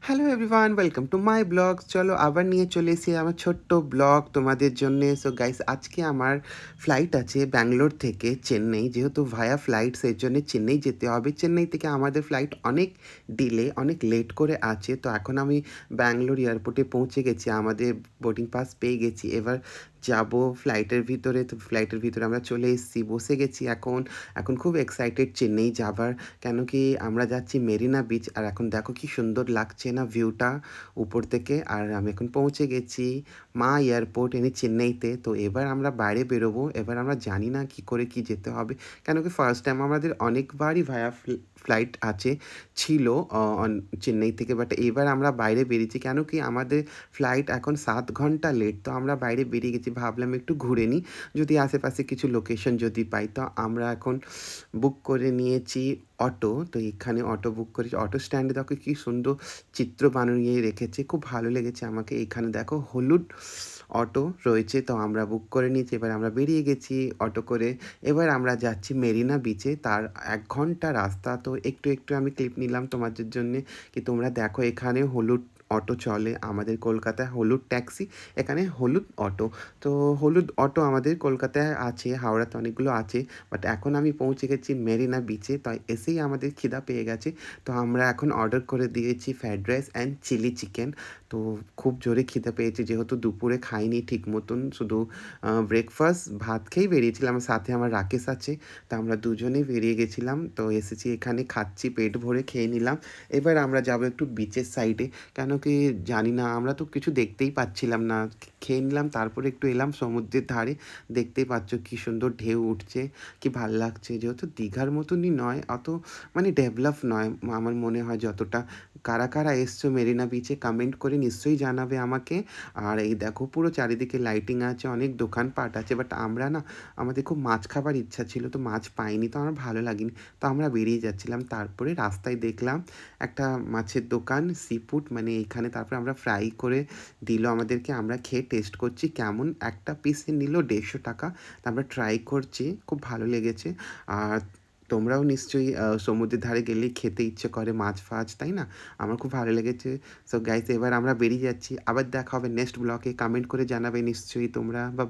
Hello everyone, welcome to my blog. চলো আবার নিয়ে চলে এসেছি আমার ছোট্ট ব্লগ তোমাদের জন্যে। সো গাইস, আজকে আমার ফ্লাইট আছে ব্যাঙ্গালোর থেকে চেন্নাই। যেহেতু ভায়া ফ্লাইট, সেই জন্য চেন্নাই যেতে হবে। চেন্নাই থেকে আমাদের ফ্লাইট অনেক ডিলে, অনেক লেট করে আছে। তো এখন আমি ব্যাঙ্গালোর এয়ারপোর্টে পৌঁছে গেছি, আমাদের বোর্ডিং পাস পেয়ে গেছি। এবার যাব ফ্লাইটের ভিতরে। তো ফ্লাইটের ভিতরে আমরা চলে এসেছি, বসে গেছি। এখন এখন খুব এক্সাইটেড চেন্নাই যাবার, কেন কি আমরা যাচ্ছি মেরিনা বিচ। আর এখন দেখো কি সুন্দর লাগছে না ভিউটা উপর থেকে। আর আমি এখন পৌঁছে গেছি মা এয়ারপোর্ট চেন্নাইতে। তো এবার আমরা বাইরে বেরোবো। এবার আমরা জানি না কি করে কি যেতে হবে, কেন কি ফার্স্ট টাইম আমাদের অনেকবারই ভায়া ফ্লাইট আছে ছিল চেন্নাই থেকে। বাট এবার আমরা বাইরে বেরিয়েছি, কেন কি আমাদের ফ্লাইট এখন 7 ঘন্টা লেট। তো আমরা বাইরে বেরিয়ে গেছি, ভাবলাম একটু ঘুরে নিই, যদি আশেপাশে কিছু লোকেশন যদি পাই। তো আমরা এখন বুক করে নিয়েছি অটো। তো এখানে অটো বুক করেছি। অটো স্ট্যান্ডে দেখো কি সুন্দর চিত্র বানিয়ে রেখেছে, খুব ভালো লেগেছে আমাকে। এখানে দেখো হলুদ অটো রয়েছে। তো আমরা বুক করে নিয়েছি, এবার আমরা বেরিয়ে গেছি অটো করে। এবার আমরা যাচ্ছি মেরিনা বিচে, তার 1 ঘন্টা রাস্তা। তো একটু একটু আমি ক্লিপ নিলাম তোমাদের জন্যে, কি তোমরা দেখো এখানে হলুদ অটো চলে। আমাদের কলকাতায় হলুদ ট্যাক্সি, এখানে হলুদ অটো। তো হলুদ অটো আমাদের কলকাতায় আছে, হাওড়াতে অনেকগুলো আছে। বাট এখন আমি পৌঁছে গেছি মেরিনা বিচে। তাই এসেই আমাদের খিদা পেয়ে গেছে। তো আমরা এখন অর্ডার করে দিয়েছি fried rice and chilli chicken. তো খুব জোরে খিদে পেয়েছে, যেহেতু দুপুরে খাইনি ঠিক মতন, শুধু ব্রেকফাস্ট ভাত খেয়েই বেরিয়েছিলাম। সাথে আমার রাকেশ আছে, তা আমরা দুজনেই বেরিয়ে গেছিলাম। তো এসেছি এখানে, খাচ্ছি, পেট ভরে খেয়ে নিলাম। এবার আমরা যাবো একটু বিচের সাইডে, কেন কি জানি না, আমরা তো কিছু দেখতেই পাচ্ছিলাম না। খেয়ে নিলাম, তারপরে একটু এলাম সমুদ্রের ধারে। দেখতেই পাচ্ছ কি সুন্দর ঢেউ উঠছে, কি ভাল লাগছে। যেহেতু দীঘার মতনই নয়, অত মানে ডেভেলপ নয় আমার মনে হয় যতটা। কারা কারা এসছো মেরিনা বিচে কমেন্ট করে নিশ্চয়ই জানাবে আমাকে। আর এই দেখো পুরো চারিদিকে লাইটিং আছে, অনেক দোকানপাট আছে। বাট আমরা না, আমাদের খুব মাছ খাবার ইচ্ছা ছিল, তো মাছ পাইনি, তো আমার ভালো লাগেনি। তো আমরা বেরিয়ে যাচ্ছিলাম, তারপরে রাস্তায় দেখলাম একটা মাছের দোকান, সি ফুড মানে এখানে। তারপরে আমরা ফ্রাই করে দিল আমাদেরকে, আমরা খেয়ে টেস্ট করছি কেমন। একটা পিসে নিল 150 টাকা। তা আমরা ট্রাই করছি, খুব ভালো লেগেছে। আর তোমরাও নিশ্চয়ই সমুদ্রের ধারে গেলেই খেতে ইচ্ছে করে মাছ ফাছ, তাই না? আমার খুব ভালো লেগেছে। সো গাইস, এবার আমরা বেরিয়ে যাচ্ছি। আবার দেখা হবে নেক্সট ব্লগে। কমেন্ট করে জানাবে নিশ্চয়ই তোমরা। বা